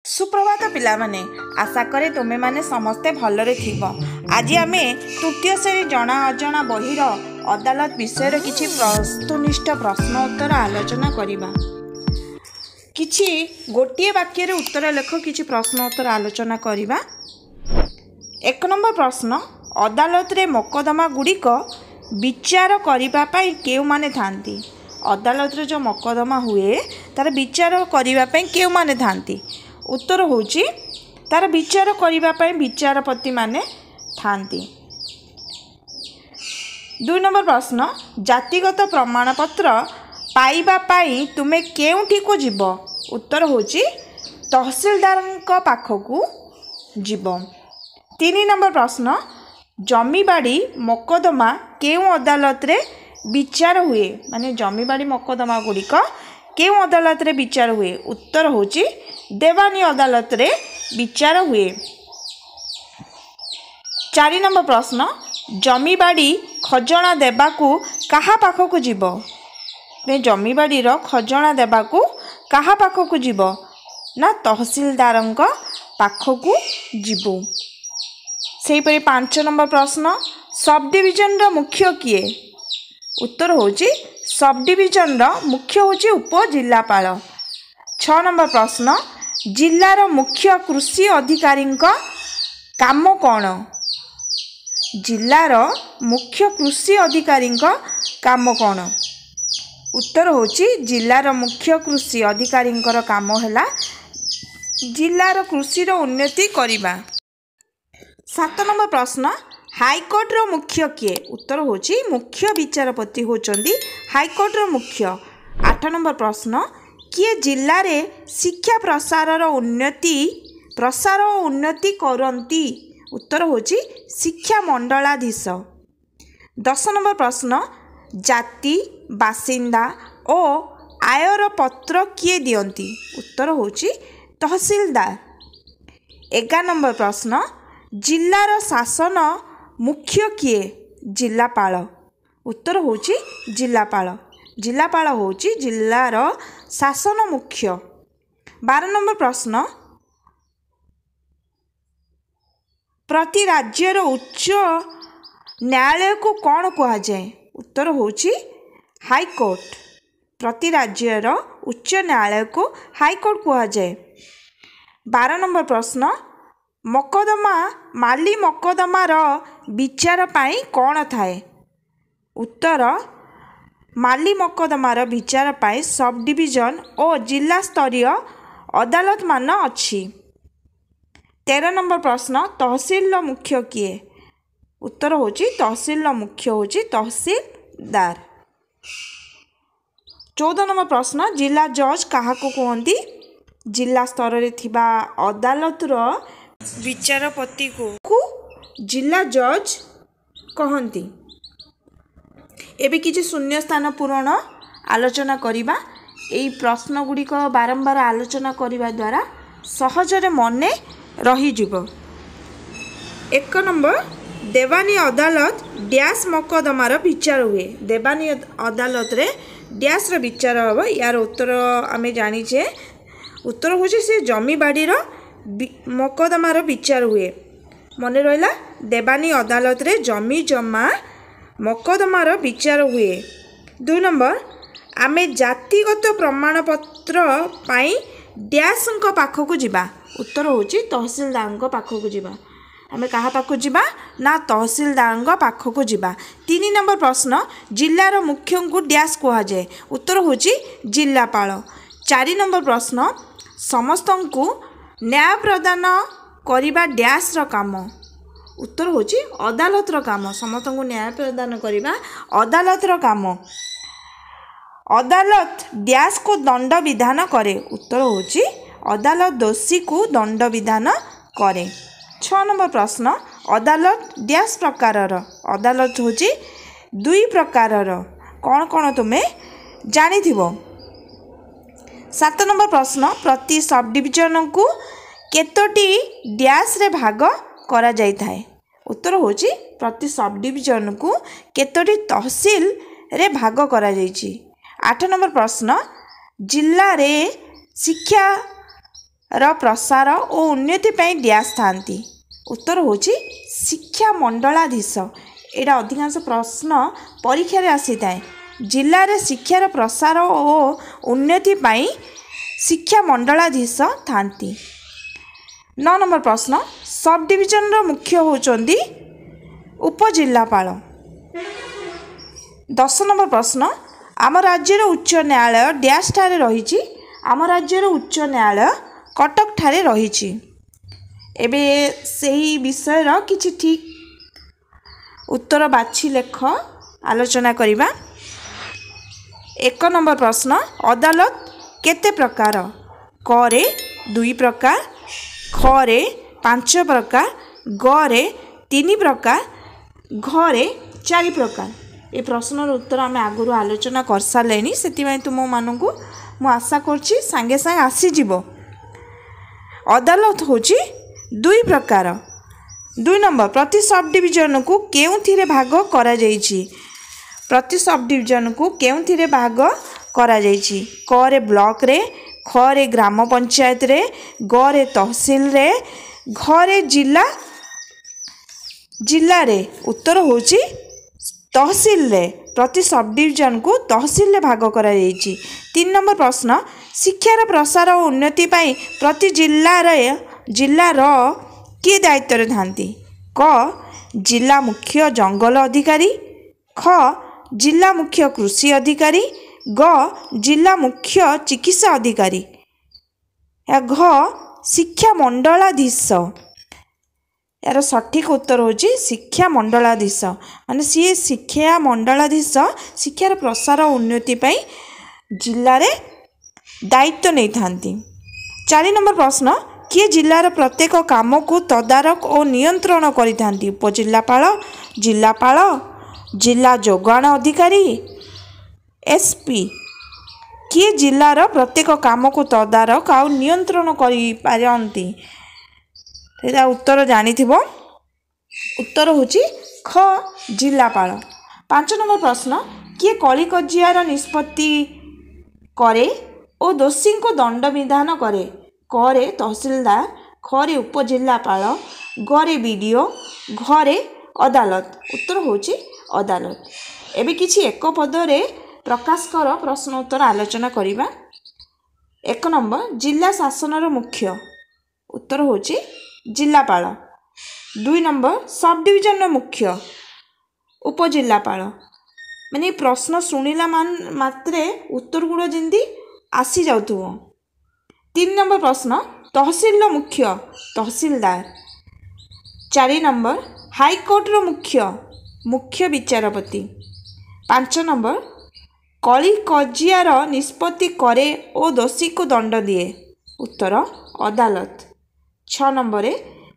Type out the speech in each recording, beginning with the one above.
सुप्रभात पिला माने आशा करे तुमे माने समस्ते भलरे थिबो। आज आमे तृतीय श्रेणी जना अजना बहिर अदालत विषय किछि वस्तुनिष्ठ प्रश्न उत्तर आलोचना करिबा। किछि गोटिए वाक्य रे उत्तर लेख किछि प्रश्न उत्तर आलोचना करिबा। 1 नंबर प्रश्न, अदालत रे मोकदमा गुड़िक विचार करिबा पई केउ माने थांती। अदालत रे जो मोकदमा हुए तार विचार करिबा पई केउ माने थांती। उत्तर होची तार विचार करिबा पई विचारपति माने थांती। 2 नंबर प्रश्न, जातिगत प्रमाणपत्र पाइबा पाई तुमे केउठी को जीव। उत्तर होची तहसीलदार पाखकू जीव। 3 नंबर प्रश्न, जमीबाड़ी मोकदमा केउ अदालत रे विचार हुए, माने जमीबाड़ी मोकदमा गुड़िक केउ अदालत रे विचार हुए। उत्तर होची देवानी अदालत रे विचार हुए। 4 नंबर प्रश्न, जमीबाड़ी खजना देबाकू कहा पाखकू जीव। जमीबाड़ी रो खजना देबाकू कहा पाखकू जीव ना तहसीलदार पाखकू जीव। सेहीपरि 5 नंबर प्रश्न, सब डिविजन रो मुख्य किए। उत्तर होची सब डिविजन रो मुख्य होची उपजिल्लापाल। 6 नंबर प्रश्न, जिल्लार मुख्य कृषि अधिकारी काम कौन। जिल्लार मुख्य कृषि अधिकारी काम कौन। उत्तर होची जिल्लार मुख्य कृषि अधिकारी काम है जिल्लार कृषि उन्नति करिबा। 7 नंबर प्रश्न, हाईकोर्ट रो मुख्य किए। उत्तर होची मुख्य विचारपति होचंदी हाईकोर्ट रो मुख्य। 8 नंबर प्रश्न, किए जिल्ला रे शिक्षा प्रसार उन्नति करती। उत्तर होची शिक्षा मंडलाधीश। 10 नंबर प्रश्न, जाति बासिंदा और आयर पत्र किए दियंती। उत्तर होची तहसीलदार। 11 नंबर प्रश्न, जिल्लार शासन मुख्य किए। जिल्लापाल। उत्तर होची जिल्लापाल। जिल्लापाल होची जिल्लार शासन मुख्य। 12 नंबर प्रश्न, प्रति राज्यर उच्च न्यायालय को कौन कहा जाए। उत्तर होची हाईकोर्ट। प्रति राज्यर उच्च न्यायालय को हाईकोर्ट कहा जाए। 12 नंबर प्रश्न, मोकदमा माली मोकदमार विचार पाई कौन थाए। उत्तर माली मोकदमार विचार पाई सब डिविजन और जिला स्तरीय अदालत मान अच्छी। 13 नंबर प्रश्न, तहसील मुख्य किए। उत्तर होची तहसील मुख्य होची तहसीलदार। 14 नंबर प्रश्न, जिला जज क्या कहती। जिला स्तर रे थिबा अदालत रो विचारपति को जिला जज कहती। एबे किछि शून्य स्थान पूरण आलोचना करिबा। एई प्रश्न गुड़िक बारंबार आलोचना करिबा द्वारा सहजरे मने रही जिवो। 1 नंबर, देवानी अदालत डैश मोकदमार विचार हुए। देवानी अदालत रे डैश रो विचार हम। यार उत्तर आमे जानिछे। उत्तर होचे से जमीबाड़ी रो मोकदमार विचार हुए। मने रहिला देवानी अदालत रे जमी जमा मोकदमार विचार हुए। 2 नंबर, आमे जातिगत प्रमाणपत्र पाई डैश पाखकू जीवा। उत्तर होची तहसीलदार पाखकू जीवा। आमे कहा पाखकू जीवा ना तहसीलदार पाखकू जीवा। 3 नंबर प्रश्न, जिल्लार मुख्य को डैश कहा जाए। उत्तर होची जिल्लापाल। 4 नंबर प्रश्न, समस्त को न्याय प्रदान करिबा डैश रो काम। उत्तर होची अदालत रो काम। समस्त को न्याय प्रदान करिबा अदालत रो काम। अदालत डैश को दंड विधान करे। उत्तर होची अदालत दोषी को दंड विधान करे। 6 नंबर प्रश्न, अदालत डैश प्रकारर। अदालत होची 2 प्रकारर। कौन कौन तुमे जानिथिबो। 7 नंबर प्रश्न, प्रति सब डिविजन को केतोटी डैश रे भाग करा जाय थाए। उत्तर होची प्रति सब डिविजन को केतोटी तहसील रे भाग करा जायछि। 8 नंबर प्रश्न, जिल्ला रे शिक्षा ର ପ୍ରସାର ଓ ଉନ୍ନତି ପାଇଁ ଡ୍ୟାସ୍ ଥାନ୍ତି। उत्तर होची शिक्षा मंडलाधीश। एटा अधिकांश प्रश्न परीक्षा रे आसी थाए। जिले में शिक्षार प्रसार और उन्नति पाई शिक्षा मंडलाधीश थांती। 9 नंबर प्रश्न सब डिविजन रो मुख्य होचंदी उपजिल्लापाल। 10 नंबर प्रश्न आम राज्यर उच्च न्यायालय डैश ठारे रही। आम राज्यर उच्च न्यायालय कटक ठारे रही। एबे सही विषय किछि ठीक उत्तर बाछि लेख आलोचना करिबा। 1 नंबर प्रश्न अदालत केते प्रकार? क रे 2 प्रकार, ख रे 5 प्रकार, ग रे 3 प्रकार, घ रे 4 प्रकार। ए प्रश्नर उत्तर आम आगु आलोचना कर सारे से तुम मानू मु आशा करछि सांगे सांगे आसी जीवो। अदालत होची 2 प्रकार। 2 नंबर प्रति सब डिविजन को केउथिरे भाग करा जाइछि? प्रति सब डिविजन को केउथिरे भाग करा जाइछि? क रे ब्लॉक रे, ख रे ग्राम पंचायत रे, ग रे तहसील रे, घ रे जिला रे। उत्तर होची तहसील रे। प्रति सब डिविजन को तहसील रे भाग करा जाइछि। 3 नंबर प्रश्न शिक्षार प्रसार और उन्नति पाई प्रति जिल्लार किए दायित्व थांती? क जिला मुख्य जंगल अधिकारी, ख जिला मुख्य कृषि अधिकारी, ग जिला मुख्य चिकित्सा अधिकारी, घ शिक्षा मंडलाधीश। यार सठिक उत्तर होची शिक्षा मंडलाधीश। माने सी शिक्षा मंडलाधीश शिक्षार प्रसार और उन्नति पाई जिले में दायित्व नहीं थांती। 4 नंबर प्रश्न किए जिलार प्रत्येक काम को तदारक और नियंत्रण करि थांती? उपजिल्लापाल, जिल्लापाल, जिला जोगाण अधिकारी, एसपी। किए जिलार प्रत्येक काम को तदारक और नियंत्रण करि पारंती? एटा उत्तर जानिथिबो। उत्तर होची ख जिल्लापाल। 5 नंबर प्रश्न किए कली कजियार निष्पत्ति करे और दोषी को दंड विधान करे? क रे तहसीलदार, ख रे उपजिल्लापाल, ग रे बीडीओ, घ रे अदालत। उत्तर होची अदालत। एबे किछि एक पद रे प्रकाश कर प्रश्न उत्तर आलोचना करिबा। 1 नंबर जिला शासनर मुख्य। उत्तर होची जिल्लापाल। 2 नंबर सब डिविजन मुख्य उपजिल्लापाल। माने प्रश्न शुणिला मात्रे उत्तर गुड़ा जल्दी आसी जाउथुवो। 3 नंबर प्रश्न तहसील मुख्य तहसीलदार। 4 नंबर हाईकोर्ट मुख्य विचारपति। 5 नंबर कली कजियार निष्पत्ति करे और दोषी को दंड दिए? उत्तर अदालत। 6 नंबर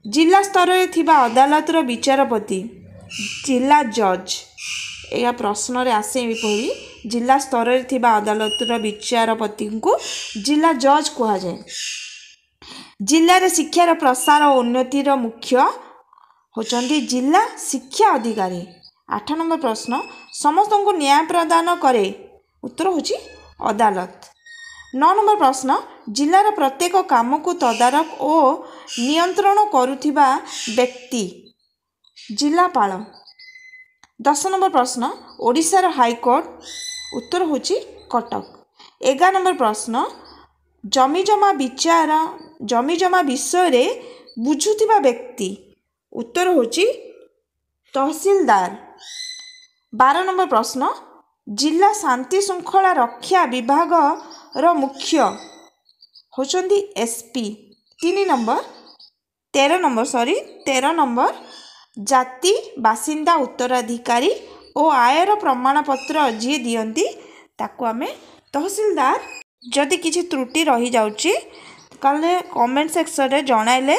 जिला स्तर रे थिबा अदालतर विचारपति जिला जज। यह प्रश्न रे आसे पड़ी जिला स्तर रे थिबा अदालतर विचारपति को जिला जज कहा जाए। जिले में शिक्षार प्रसार और उन्नतिर मुख्य होचंदी जिला शिक्षा अधिकारी। 8 नंबर प्रश्न समस्त को न्याय प्रदान करे? उत्तर होची अदालत। 9 नंबर प्रश्न जिलार प्रत्येक काम को तदारक और नियंत्रण करुथिबा व्यक्ति? जिलापाल। 10 नंबर प्रश्न ओडिशार हाईकोर्ट? उत्तर होची कटक। 11 नंबर प्रश्न जमीजमा विषय रे बुझुथिबा व्यक्ति? उत्तर होची तहसीलदार। 12 नंबर प्रश्न जिला शांति श्रृंखला रक्षा विभाग रो मुख्य होचंदी एसपी। 13 नंबर जाति बासिंदा उत्तराधिकारी और आयर प्रमाण पत्र जी दियंती ताकू आमे तहसीलदार। जदि किसी त्रुटि रही जाउची काले कमेंट सेक्शन रे जणाइले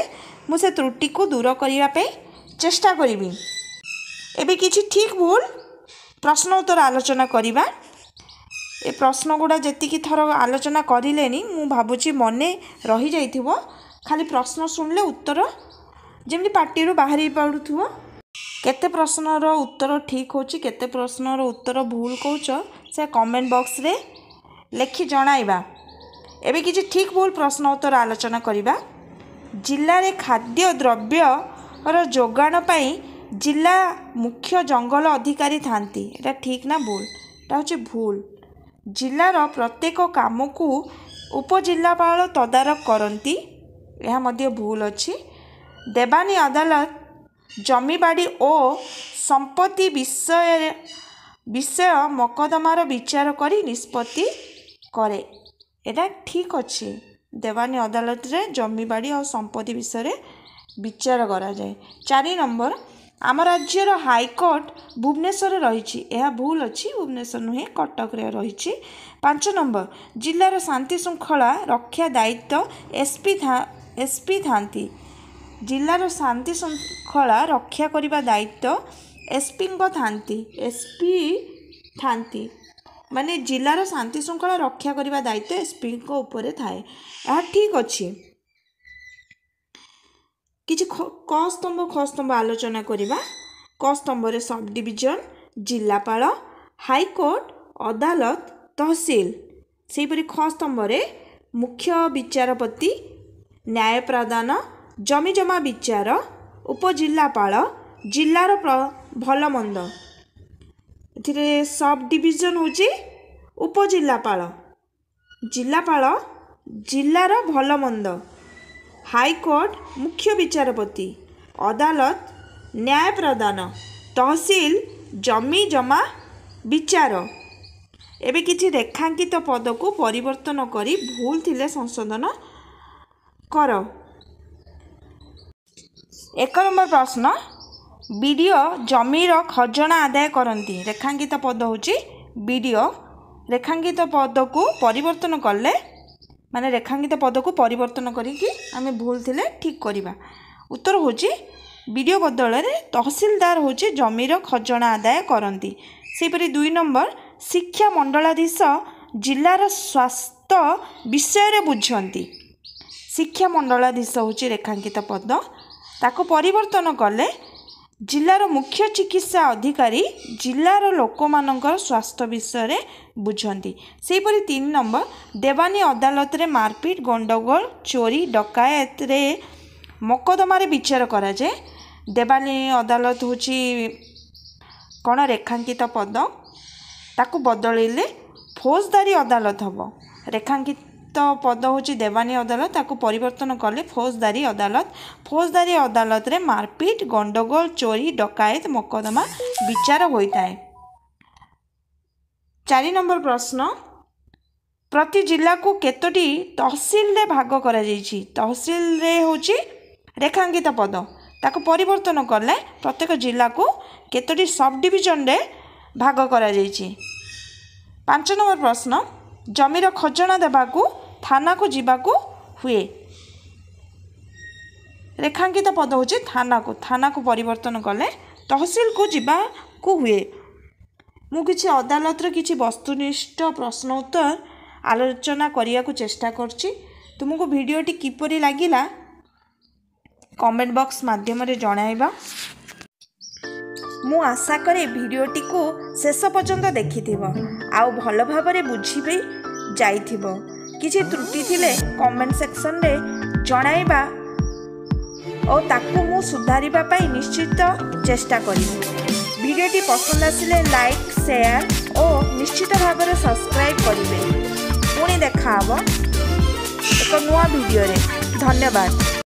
मु से त्रुटि को दूर करिया पे चेष्टा करिबी। एबे किछि ठीक भूल प्रश्न उत्तर आलोचना करिबा। ए प्रश्न गुड़ा जेतिकी थर आलोचना करिलेनी मु भाबुची मने रही जाइथिबो। खाली प्रश्न सुनले उत्तर जेमि पार्टी रो बाहरी पडुथुबो। केते प्रश्नर उत्तर ठीक होची केते प्रश्नर उत्तर भूल कहउछ से कमेंट बॉक्स रे लिखि जणाइबा। एबे किछि ठीक भूल प्रश्न उत्तर आलोचना करिबा। जिल्ला रे खाद्य द्रव्य रो जोगाण पई जिला मुख्य जंगल अधिकारी थांती, एटा ठीक ना भूल? एटा होछि भूल। जिल्लार प्रत्येक काम को उपजिल्लापाल तदारक करती, यह मध्य भूल अच्छी। देवानी अदालत जमीबाड़ी और संपत्ति विषय मकदमार विचार करी निष्पत्ति करे, एटा ठीक अच्छे। देवानी अदालत रे जमीबाड़ी और संपत्ति विषय विचार करा जाए। 4 नंबर आम राज्यर हाईकोर्ट भुवनेश्वर रही, यह भूल अच्छी, भुवनेश्वर नुहे कटक रे रही। 5 नंबर जिलार शांति श्रृंखला रक्षा दायित्व एसपी थांती, जिलार शांति श्रृंखला रक्षा करिबा दायित्व एसपी थांती माने जिलार शांति श्रृंखला रक्षा करिबा दायित्व एसपी को ऊपर थाए, यह ठीक अच्छी। किछि क स्तंभ ख स्तंभ आलोचना करिबा। क स्तंभ रे सब डिविजन, जिलापाल, हाईकोर्ट, अदालत, तहसील। सेहिपरि ख स्तंभ रे मुख्य विचारपति, न्याय प्रदान, जमीजमा विचार, उपजिल्लापाल, जिलार भल मंद। एथिरे सब डिविजन होची उपजिल्लापाल, जिलापाल जिलार भल मंद, हाईकोर्ट मुख्य विचारपति, अदालत न्याय प्रदान, तहसील जमी जमा विचार। एबे किछि रेखांकित पद को परिवर्तन करी भूल थिले संशोधन कर। 1 नंबर प्रश्न, बीडीओ जमीर खजना आदाय करती, रेखांकित पद होची बीडीओ। रेखांकित पद को परिवर्तन कले माने रेखांकित पद को परिवर्तन करिकी आमे भूल थिले ठीक करिबा। उत्तर होची बीडीओ बदल रे तहसीलदार होची जमीर खजना आदाय करती। सेपरि 2 नंबर शिक्षा मंडलाधीश जिलार स्वास्थ्य विषय रे बुझंती, शिक्षा मंडलाधीश होची रेखांकित पद, ताको परिवर्तन कले जिलार मुख्य चिकित्सा अधिकारी जिलार लोकमानंकर स्वास्थ्य विषय रे बुझंती। सेपरि 3 नंबर देवानी अदालत रे मारपीट गंडगोल चोरी डकायत रे मकदमा रे विचार करा जाए। देवानी अदालत होची कौन रेखांकित पद, ताकू बदलिले फौजदारी अदालत हबो। रेखांकित पद होची देवानी अदालत, ताकू परिवर्तन कले फौजदारी अदालत। फौजदारी अदालत रे मारपीट गंडगोल चोरी डकायत मकदमा विचार होता है। 4 नंबर प्रश्न, प्रति जिला को केतोटी तहसील रे भाग करा जायछि, तहसील रे होची रेखांकित पद, ताको परिवर्तन कले प्रत्येक जिला को केतोटी सब डिविजन रे भाग करा जायछि। 5 नंबर प्रश्न, जमीर खजना देबाकू थाना को जीवाकू हुए, रेखांकित पद होची थाना को परिवर्तन कले तहसील को जीवाकू हुए। मु किछि अदालत रे किछि वस्तुनिष्ठ प्रश्न उत्तर आलोचना करिया को चेष्टा करछि। तुमको वीडियोटी किपरि लागिला कमेंट बॉक्स माध्यम रे जणाइबा। मु आशा करे वीडियोटी को शेष पर्यंत देखिथिबो आउ भल भाबरे बुझिबे जाइथिबो। किछि त्रुटि थिले कमेंट सेक्शन रे जणाइबा और ताकू मु सुधारिबा पई निश्चित चेष्टा करिबि। वीडियोटी पसंद आसिले लाइक शेयर और निश्चित भाबरे सब्सक्राइब करिवे। पुणी देखा हबो एक नुआ वीडियो रे। धन्यवाद।